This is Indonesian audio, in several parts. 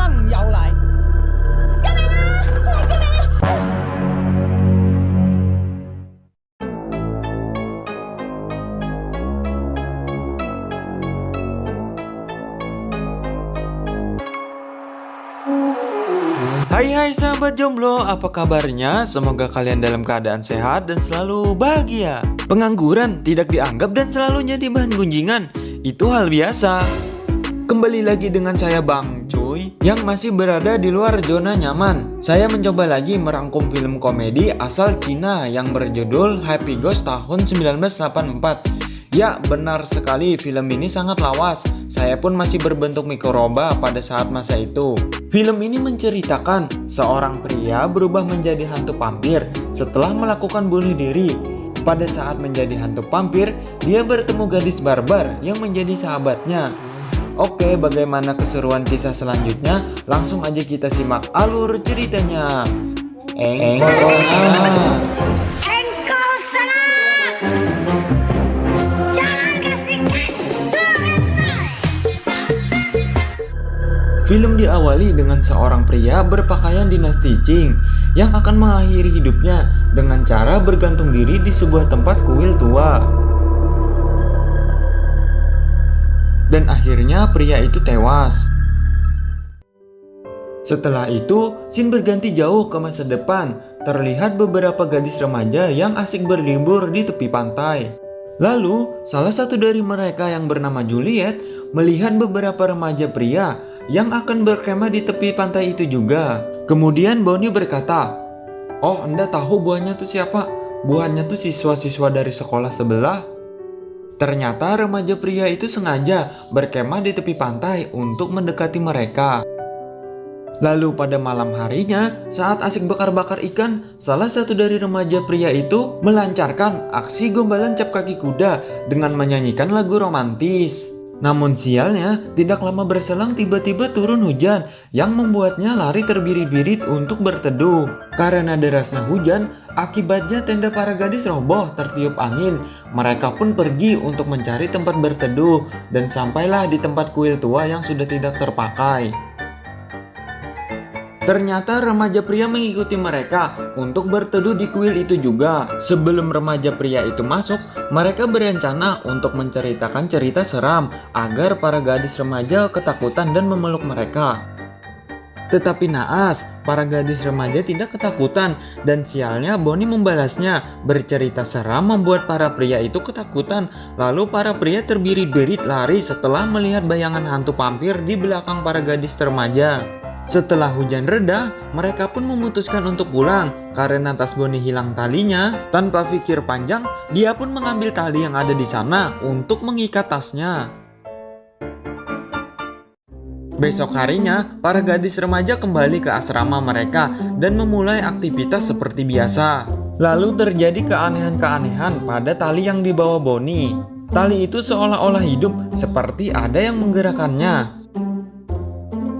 朋友嚟。救命啊！救命啊！Hai sahabat jomblo, apa kabarnya? Semoga kalian dalam keadaan sehat dan selalu bahagia. Pengangguran tidak dianggap dan selalu jadi bahan gunjingan, itu hal biasa. Kembali lagi dengan saya Bang Cuy, yang masih berada di luar zona nyaman. Saya mencoba lagi merangkum film komedi asal Cina yang berjudul Happy Ghost tahun 1984. Ya, benar sekali, film ini sangat lawas. Saya pun masih berbentuk mikroba pada saat masa itu. Film ini menceritakan seorang pria berubah menjadi hantu vampir setelah melakukan bunuh diri. Pada saat menjadi hantu vampir, dia bertemu gadis barbar yang menjadi sahabatnya. Oke, bagaimana keseruan kisah selanjutnya? Langsung aja kita simak alur ceritanya. Film diawali dengan seorang pria berpakaian dinasti Qing yang akan mengakhiri hidupnya dengan cara bergantung diri di sebuah tempat kuil tua. Dan akhirnya pria itu tewas. Setelah itu, scene berganti jauh ke masa depan. Terlihat beberapa gadis remaja yang asik berlibur di tepi pantai. Lalu, salah satu dari mereka yang bernama Juliet melihat beberapa remaja pria yang akan berkemah di tepi pantai itu juga. Kemudian Bonnie berkata, "Oh, Anda tahu buahnya tuh siapa? Buahnya tuh siswa-siswa dari sekolah sebelah." Ternyata remaja pria itu sengaja berkemah di tepi pantai untuk mendekati mereka. Lalu pada malam harinya, saat asik bakar-bakar ikan, salah satu dari remaja pria itu melancarkan aksi gombalan cap kaki kuda dengan menyanyikan lagu romantis. Namun sialnya, tidak lama berselang tiba-tiba turun hujan yang membuatnya lari terbirit-birit untuk berteduh. Karena derasnya hujan, akibatnya tenda para gadis roboh tertiup angin. Mereka pun pergi untuk mencari tempat berteduh dan sampailah di tempat kuil tua yang sudah tidak terpakai. Ternyata remaja pria mengikuti mereka untuk berteduh di kuil itu juga. Sebelum remaja pria itu masuk, mereka berencana untuk menceritakan cerita seram agar para gadis remaja ketakutan dan memeluk mereka. Tetapi naas, para gadis remaja tidak ketakutan dan sialnya Bonnie membalasnya. Bercerita seram membuat para pria itu ketakutan. Lalu para pria terbirit-birit lari setelah melihat bayangan hantu vampir di belakang para gadis remaja. Setelah hujan reda, mereka pun memutuskan untuk pulang karena tas Bonnie hilang talinya. Tanpa pikir panjang, dia pun mengambil tali yang ada di sana untuk mengikat tasnya. Besok harinya, para gadis remaja kembali ke asrama mereka dan memulai aktivitas seperti biasa. Lalu terjadi keanehan-keanehan pada tali yang dibawa Bonnie. Tali itu seolah-olah hidup, seperti ada yang menggerakkannya.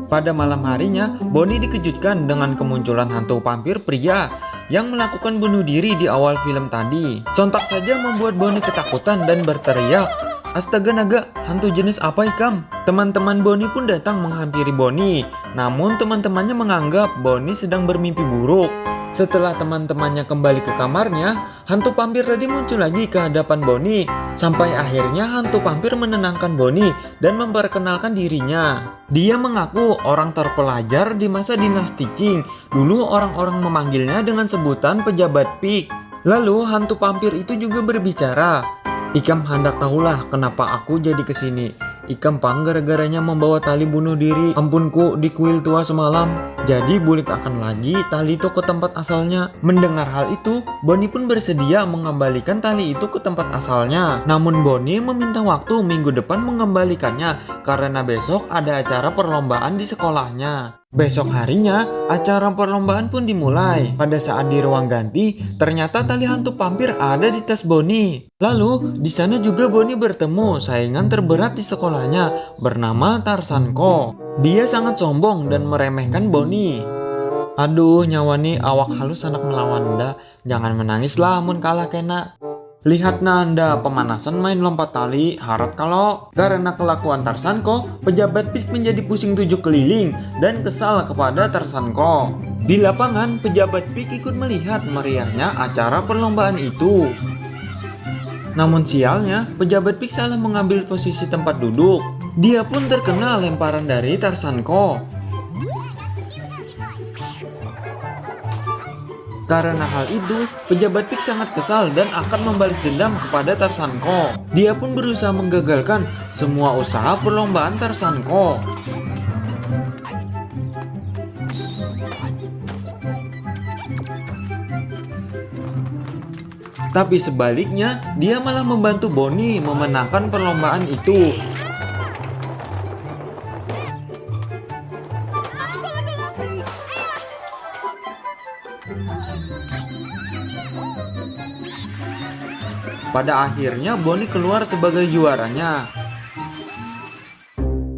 Pada malam harinya, Bonnie dikejutkan dengan kemunculan hantu vampir pria yang melakukan bunuh diri di awal film tadi. Sontak saja membuat Bonnie ketakutan dan berteriak, "Astaga naga, hantu jenis apa ikam?" Teman-teman Bonnie pun datang menghampiri Bonnie. Namun teman-temannya menganggap Bonnie sedang bermimpi buruk. Setelah teman-temannya kembali ke kamarnya, hantu vampir tadi muncul lagi ke hadapan Bonnie. Sampai akhirnya hantu vampir menenangkan Bonnie dan memperkenalkan dirinya. Dia mengaku orang terpelajar di masa dinasti Qing. Dulu orang-orang memanggilnya dengan sebutan pejabat Pik. Lalu hantu vampir itu juga berbicara, "Ikam hendak tahulah kenapa aku jadi kesini. Ikam pang gara-garanya membawa tali bunuh diri ampunku di kuil tua semalam. Jadi bulik akan lagi tali itu ke tempat asalnya." Mendengar hal itu, Bonnie pun bersedia mengembalikan tali itu ke tempat asalnya. Namun Bonnie meminta waktu minggu depan mengembalikannya karena besok ada acara perlombaan di sekolahnya. Besok harinya, acara perlombaan pun dimulai. Pada saat di ruang ganti, ternyata tali hantu vampir ada di tas Bonnie. Lalu, di sana juga Bonnie bertemu saingan terberat di sekolahnya bernama Tarzanko. Dia sangat sombong dan meremehkan Bonnie. "Aduh, nyawa nih awak halus anak melawan dah. Jangan menangislah mun kalah kena." Lihat nanda pemanasan main lompat tali, harap kalau karena kelakuan Tarsanko, pejabat Peach menjadi pusing 7 keliling dan kesal kepada Tarsanko. Di lapangan, pejabat Peach ikut melihat meriahnya acara perlombaan itu. Namun sialnya, pejabat Peach salah mengambil posisi tempat duduk. Dia pun terkena lemparan dari Tarsanko. Karena hal itu, pejabat Peach sangat kesal dan akan membalas dendam kepada Tarsanko. Dia pun berusaha menggagalkan semua usaha perlombaan Tarsanko. Tapi sebaliknya, dia malah membantu Bonnie memenangkan perlombaan itu. Pada akhirnya Bonnie keluar sebagai juaranya.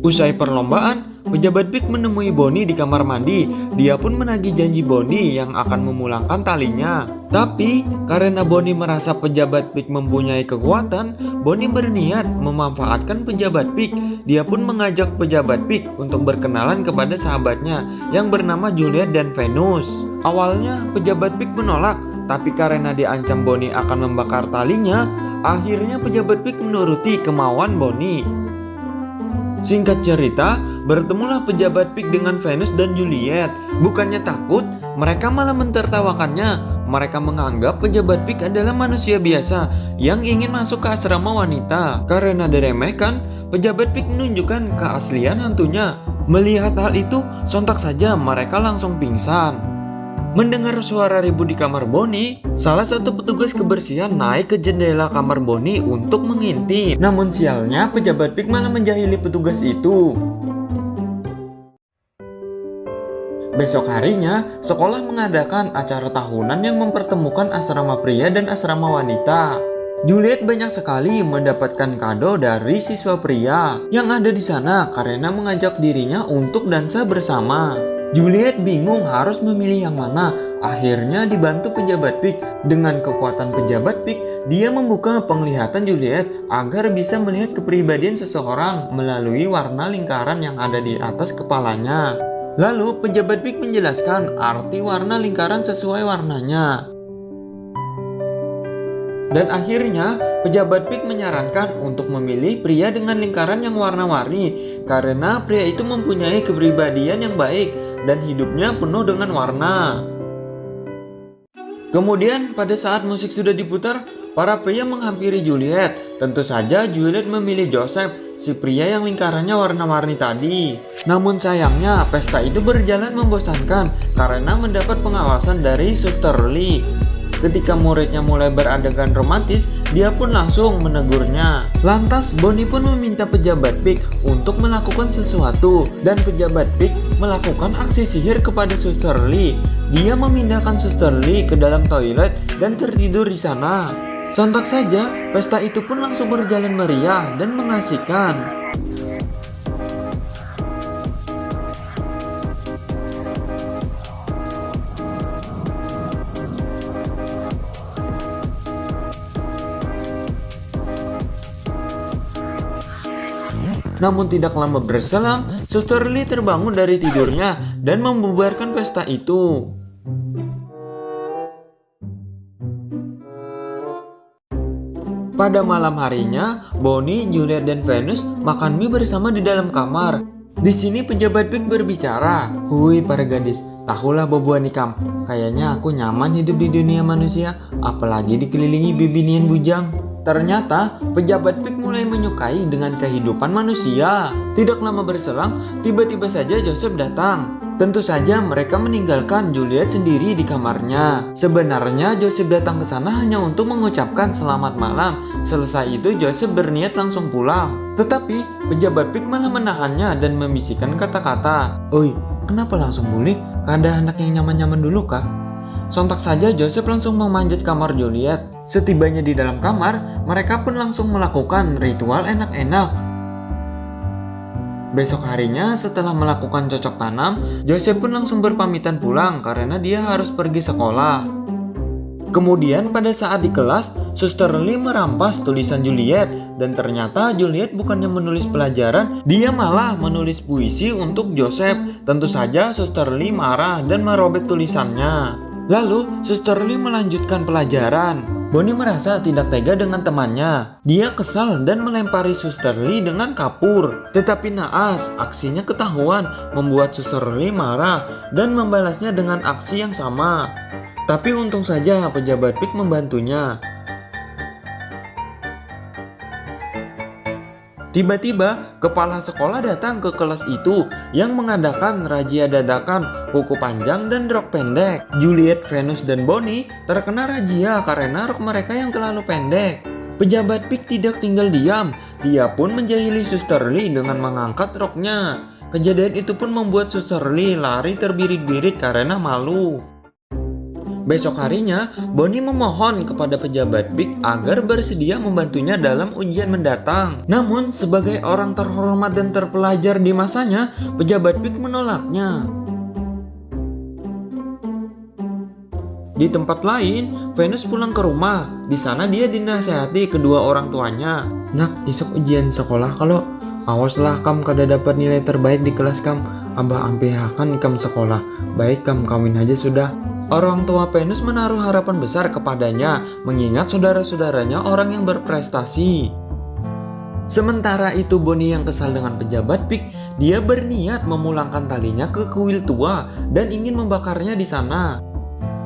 Usai perlombaan, pejabat Peach menemui Bonnie di kamar mandi. Dia pun menagih janji Bonnie yang akan memulangkan talinya. Tapi karena Bonnie merasa pejabat Peach mempunyai kekuatan, Bonnie berniat memanfaatkan pejabat Peach. Dia pun mengajak pejabat Peach untuk berkenalan kepada sahabatnya yang bernama Juliet dan Venus. Awalnya pejabat Peach menolak, tapi karena diancam Bonnie akan membakar talinya, akhirnya pejabat Peach menuruti kemauan Bonnie. Singkat cerita, bertemulah pejabat Peach dengan Venus dan Juliet. Bukannya takut, mereka malah mentertawakannya. Mereka menganggap pejabat Peach adalah manusia biasa yang ingin masuk ke asrama wanita. Karena diremehkan, pejabat Peach menunjukkan keaslian hantunya. Melihat hal itu, sontak saja mereka langsung pingsan. Mendengar suara ribut di kamar Bonnie, salah satu petugas kebersihan naik ke jendela kamar Bonnie untuk mengintip. Namun sialnya, pejabat Peach malah menjahili petugas itu. Besok harinya, sekolah mengadakan acara tahunan yang mempertemukan asrama pria dan asrama wanita. Juliet banyak sekali mendapatkan kado dari siswa pria yang ada di sana karena mengajak dirinya untuk dansa bersama. Juliet bingung harus memilih yang mana. Akhirnya dibantu pejabat Peach. Dengan kekuatan pejabat Peach, dia membuka penglihatan Juliet agar bisa melihat kepribadian seseorang melalui warna lingkaran yang ada di atas kepalanya. Lalu pejabat Peach menjelaskan arti warna lingkaran sesuai warnanya. Dan akhirnya pejabat Peach menyarankan untuk memilih pria dengan lingkaran yang warna-warni karena pria itu mempunyai kepribadian yang baik dan hidupnya penuh dengan warna. Kemudian pada saat musik sudah diputar, para pria menghampiri Juliet. Tentu saja Juliet memilih Joseph, si pria yang lingkarannya warna-warni tadi. Namun sayangnya pesta itu berjalan membosankan karena mendapat pengawasan dari Suster Lee. Ketika muridnya mulai beradegan romantis, dia pun langsung menegurnya. Lantas Bonnie pun meminta pejabat Peach untuk melakukan sesuatu, dan pejabat Peach melakukan aksi sihir kepada Suster Lee. Dia memindahkan Suster Lee ke dalam toilet dan tertidur di sana. Sontak saja, pesta itu pun langsung berjalan meriah dan mengasihkan. Namun tidak lama berselang, Suster Lee terbangun dari tidurnya dan membubarkan pesta itu. Pada malam harinya, Bonnie, Juliet, dan Venus makan mie bersama di dalam kamar. Di sini pejabat Peach berbicara. "Hui para gadis, tahulah boboan nikam. Kayaknya aku nyaman hidup di dunia manusia, apalagi dikelilingi bibinian bujang." Ternyata pejabat Peach mulai menyukai dengan kehidupan manusia. Tidak lama berselang, tiba-tiba saja Joseph datang. Tentu saja mereka meninggalkan Juliet sendiri di kamarnya. Sebenarnya Joseph datang ke sana hanya untuk mengucapkan selamat malam. Selesai itu Joseph berniat langsung pulang. Tetapi pejabat Peach malah menahannya dan membisikkan kata-kata, "Oi, kenapa langsung boleh? Ada anak yang nyaman-nyaman dulu kah?" Sontak saja Joseph langsung memanjat kamar Juliet. Setibanya di dalam kamar, mereka pun langsung melakukan ritual enak-enak. Besok harinya setelah melakukan cocok tanam, Joseph pun langsung berpamitan pulang karena dia harus pergi sekolah. Kemudian pada saat di kelas, Suster Lee merampas tulisan Juliet dan ternyata Juliet bukannya menulis pelajaran, dia malah menulis puisi untuk Joseph. Tentu saja Suster Lee marah dan merobek tulisannya. Lalu Suster Lee melanjutkan pelajaran. Bonnie merasa tidak tega dengan temannya. Dia kesal dan melempari Suster Lee dengan kapur. Tetapi naas, aksinya ketahuan, membuat Suster Lee marah dan membalasnya dengan aksi yang sama. Tapi untung saja pejabat PIK membantunya. Tiba-tiba, kepala sekolah datang ke kelas itu yang mengadakan razia dadakan, kuku panjang dan rok pendek. Juliet, Venus, dan Bonnie terkena razia karena rok mereka yang terlalu pendek. Pejabat PIK tidak tinggal diam, dia pun menjahili Suster Lee dengan mengangkat roknya. Kejadian itu pun membuat Suster Lee lari terbirit-birit karena malu. Besok harinya, Bonnie memohon kepada pejabat PIK agar bersedia membantunya dalam ujian mendatang. Namun, sebagai orang terhormat dan terpelajar di masanya, pejabat PIK menolaknya. Di tempat lain, Venus pulang ke rumah. Di sana dia dinasehati kedua orang tuanya. Nak, isok ujian sekolah kalau awaslah kam kada dapat nilai terbaik di kelas kam. Abah ampehakan kam sekolah. Baik kam kawin aja sudah. Orang tua Venus menaruh harapan besar kepadanya, mengingat saudara-saudaranya orang yang berprestasi. Sementara itu Bonnie yang kesal dengan pejabat PIK, dia berniat memulangkan talinya ke kuil tua dan ingin membakarnya di sana.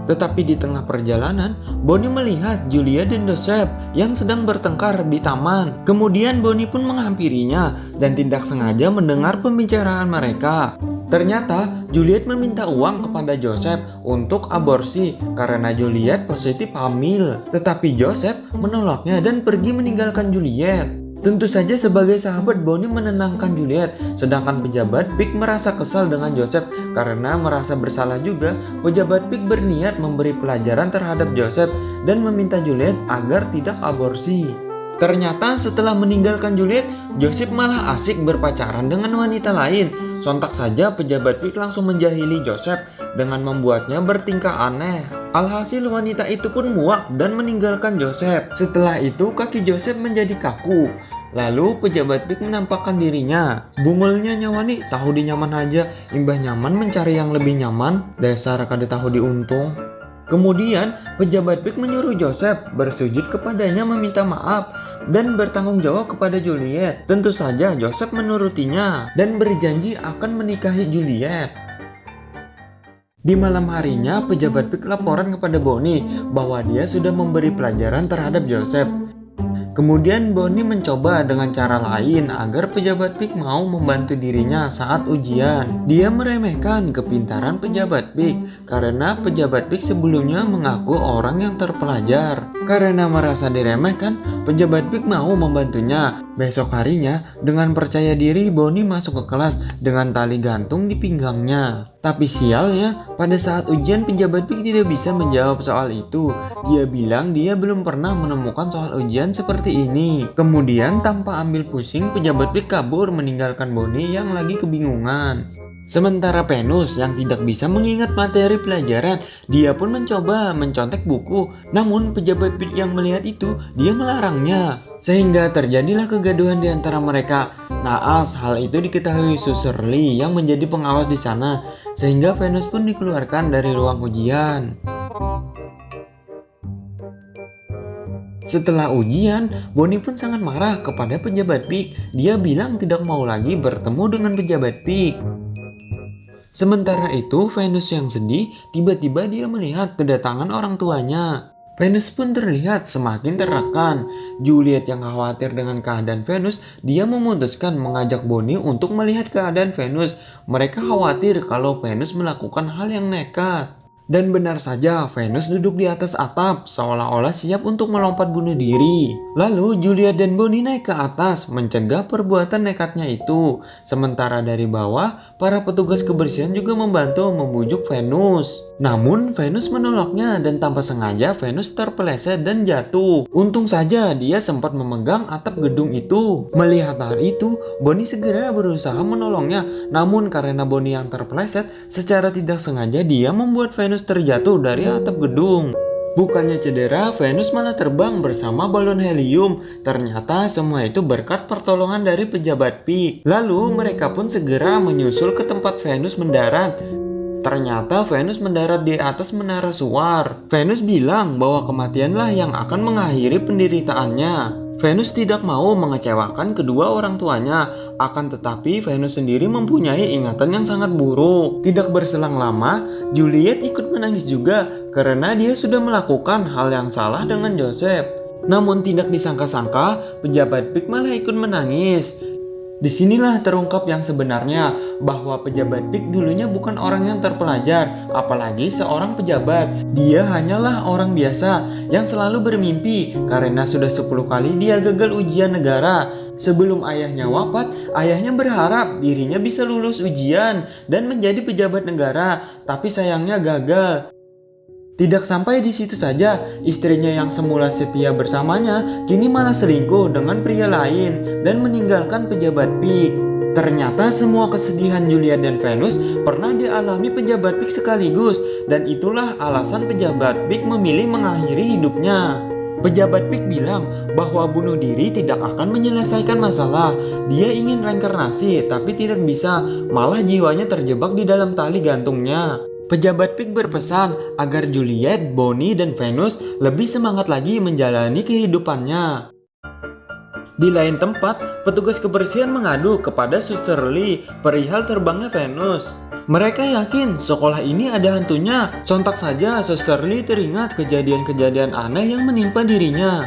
Tetapi di tengah perjalanan, Bonnie melihat Julia dan Joseph yang sedang bertengkar di taman. Kemudian Bonnie pun menghampirinya dan tidak sengaja mendengar pembicaraan mereka. Ternyata Juliet meminta uang kepada Joseph untuk aborsi karena Juliet positif hamil. Tetapi Joseph menolaknya dan pergi meninggalkan Juliet. Tentu saja sebagai sahabat Bonnie menenangkan Juliet, sedangkan pejabat PIK merasa kesal dengan Joseph karena merasa bersalah juga. Pejabat PIK berniat memberi pelajaran terhadap Joseph dan meminta Juliet agar tidak aborsi. Ternyata setelah meninggalkan Juliet, Joseph malah asik berpacaran dengan wanita lain. Sontak saja pejabat PIK langsung menjahili Joseph dengan membuatnya bertingkah aneh. Alhasil wanita itu pun muak dan meninggalkan Joseph. Setelah itu kaki Joseph menjadi kaku. Lalu pejabat PIK menampakkan dirinya. Bungulnya nyawani tahu di nyaman aja, imbah nyaman mencari yang lebih nyaman. Dasar kada tahu diuntung. Kemudian pejabat PIK menyuruh Joseph bersujud kepadanya meminta maaf dan bertanggung jawab kepada Juliet. Tentu saja Joseph menurutinya dan berjanji akan menikahi Juliet. Di malam harinya pejabat PIK laporan kepada Bonnie bahwa dia sudah memberi pelajaran terhadap Joseph. Kemudian Bonnie mencoba dengan cara lain agar pejabat PIK mau membantu dirinya saat ujian. Dia meremehkan kepintaran pejabat PIK karena pejabat PIK sebelumnya mengaku orang yang terpelajar. Karena merasa diremehkan, pejabat PIK mau membantunya. Besok harinya, dengan percaya diri Bonnie masuk ke kelas dengan tali gantung di pinggangnya. Tapi sialnya, pada saat ujian pejabat PIK tidak bisa menjawab soal itu. Dia bilang dia belum pernah menemukan soal ujian seperti ini. Kemudian tanpa ambil pusing, pejabat PIK kabur meninggalkan Bonnie yang lagi kebingungan. Sementara Venus yang tidak bisa mengingat materi pelajaran, dia pun mencoba mencontek buku. Namun pejabat PIK yang melihat itu, dia melarangnya. Sehingga terjadilah kegaduhan di antara mereka. Naas, hal itu diketahui Suster Lee yang menjadi pengawas di sana. Sehingga Venus pun dikeluarkan dari ruang ujian. Setelah ujian, Bonnie pun sangat marah kepada pejabat PIK. Dia bilang tidak mau lagi bertemu dengan pejabat PIK. Sementara itu, Venus yang sedih, tiba-tiba dia melihat kedatangan orang tuanya. Venus pun terlihat semakin tertekan. Juliet yang khawatir dengan keadaan Venus, dia memutuskan mengajak Bonnie untuk melihat keadaan Venus. Mereka khawatir kalau Venus melakukan hal yang nekat. Dan benar saja, Venus duduk di atas atap, seolah-olah siap untuk melompat bunuh diri. Lalu Juliet dan Bonnie naik ke atas, mencegah perbuatan nekatnya itu. Sementara dari bawah, para petugas kebersihan juga membantu membujuk Venus. Namun, Venus menolaknya dan tanpa sengaja Venus terpeleset dan jatuh. Untung saja dia sempat memegang atap gedung itu. Melihat hal itu, Bonnie segera berusaha menolongnya. Namun karena Bonnie yang terpeleset, secara tidak sengaja dia membuat Venus terjatuh dari atap gedung. Bukannya cedera, Venus malah terbang bersama balon helium. Ternyata semua itu berkat pertolongan dari pejabat Pig. Lalu mereka pun segera menyusul ke tempat Venus mendarat. Ternyata Venus mendarat di atas menara suar. Venus bilang bahwa kematianlah yang akan mengakhiri penderitaannya. Venus tidak mau mengecewakan kedua orang tuanya, akan tetapi Venus sendiri mempunyai ingatan yang sangat buruk. Tidak berselang lama, Juliet ikut menangis juga karena dia sudah melakukan hal yang salah dengan Joseph. Namun tidak disangka-sangka, pejabat Pig malah ikut menangis. Disinilah terungkap yang sebenarnya, bahwa pejabat Pig dulunya bukan orang yang terpelajar, apalagi seorang pejabat. Dia hanyalah orang biasa yang selalu bermimpi karena sudah 10 kali dia gagal ujian negara. Sebelum ayahnya wafat, ayahnya berharap dirinya bisa lulus ujian dan menjadi pejabat negara, tapi sayangnya gagal. Tidak sampai di situ saja, istrinya yang semula setia bersamanya kini malah selingkuh dengan pria lain dan meninggalkan pejabat Pig. Ternyata semua kesedihan Juliet dan Venus pernah dialami pejabat Pig sekaligus, dan itulah alasan pejabat Pig memilih mengakhiri hidupnya. Pejabat Pig bilang bahwa bunuh diri tidak akan menyelesaikan masalah. Dia ingin reinkarnasi tapi tidak bisa, malah jiwanya terjebak di dalam tali gantungnya. Pejabat Pig berpesan agar Juliet, Bonnie, dan Venus lebih semangat lagi menjalani kehidupannya. Di lain tempat, petugas kebersihan mengadu kepada Suster Lee perihal terbangnya Venus. Mereka yakin sekolah ini ada hantunya. Sontak saja Suster Lee teringat kejadian-kejadian aneh yang menimpa dirinya.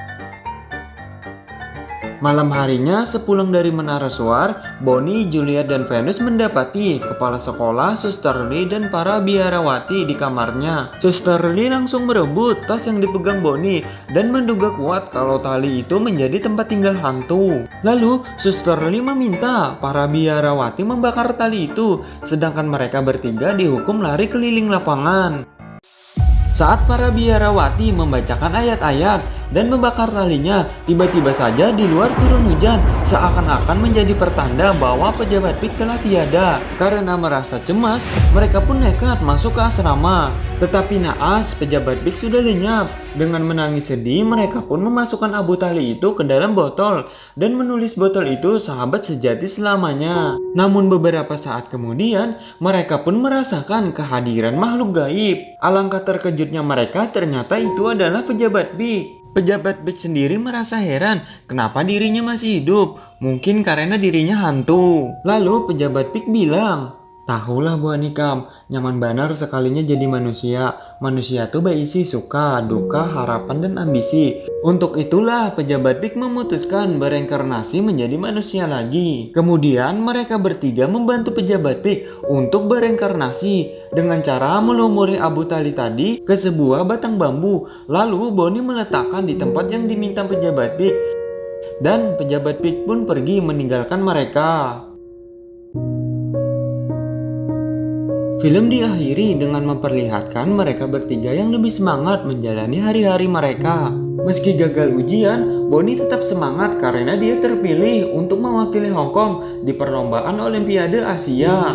Malam harinya, sepulang dari menara suar, Bonnie, Juliet, dan Venus mendapati kepala sekolah, Suster Lee, dan para biarawati di kamarnya. Suster Lee langsung merebut tas yang dipegang Bonnie dan menduga kuat kalau tali itu menjadi tempat tinggal hantu. Lalu, Suster Lee meminta para biarawati membakar tali itu, sedangkan mereka bertiga dihukum lari keliling lapangan. Saat para biarawati membacakan ayat-ayat dan membakar talinya, tiba-tiba saja di luar turun hujan, seakan-akan menjadi pertanda bahwa pejabat Pig telah tiada. Karena merasa cemas, mereka pun nekat masuk ke asrama. Tetapi naas, pejabat Pig sudah lenyap. Dengan menangis sedih, mereka pun memasukkan abu tali itu ke dalam botol dan menulis botol itu sahabat sejati selamanya. Namun beberapa saat kemudian, mereka pun merasakan kehadiran makhluk gaib. Alangkah terkejutnya mereka, ternyata itu adalah pejabat Pig. Pejabat Pig sendiri merasa heran kenapa dirinya masih hidup. Mungkin karena dirinya hantu. Lalu pejabat Pig bilang, "Tahulah Bu Anikam, nyaman banar sekalinya jadi manusia. Manusia tuh berisi suka, duka, harapan, dan ambisi. Untuk itulah pejabat Pig memutuskan bereinkarnasi menjadi manusia lagi." Kemudian mereka bertiga membantu pejabat Pig untuk bereinkarnasi dengan cara melumuri abu tali tadi ke sebuah batang bambu. Lalu Bonnie meletakkan di tempat yang diminta pejabat Pig. Dan pejabat Pig pun pergi meninggalkan mereka. Film diakhiri dengan memperlihatkan mereka bertiga yang lebih semangat menjalani hari-hari mereka. Meski gagal ujian, Bonnie tetap semangat karena dia terpilih untuk mewakili Hong Kong di perlombaan Olimpiade Asia.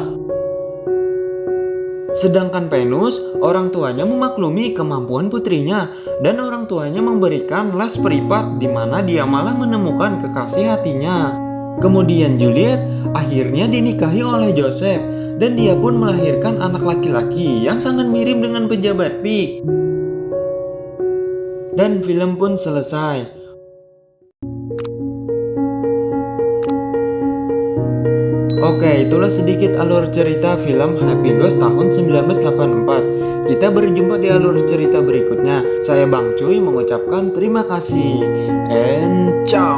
Sedangkan Venus, orang tuanya memaklumi kemampuan putrinya dan orang tuanya memberikan les privat di mana dia malah menemukan kekasih hatinya. Kemudian Juliet akhirnya dinikahi oleh Joseph dan dia pun melahirkan anak laki-laki yang sangat mirip dengan pejabat Pig. Dan film pun selesai. Oke, itulah sedikit alur cerita film Happy Ghost tahun 1984. Kita berjumpa di alur cerita berikutnya. Saya Bang Cuy mengucapkan terima kasih. And ciao.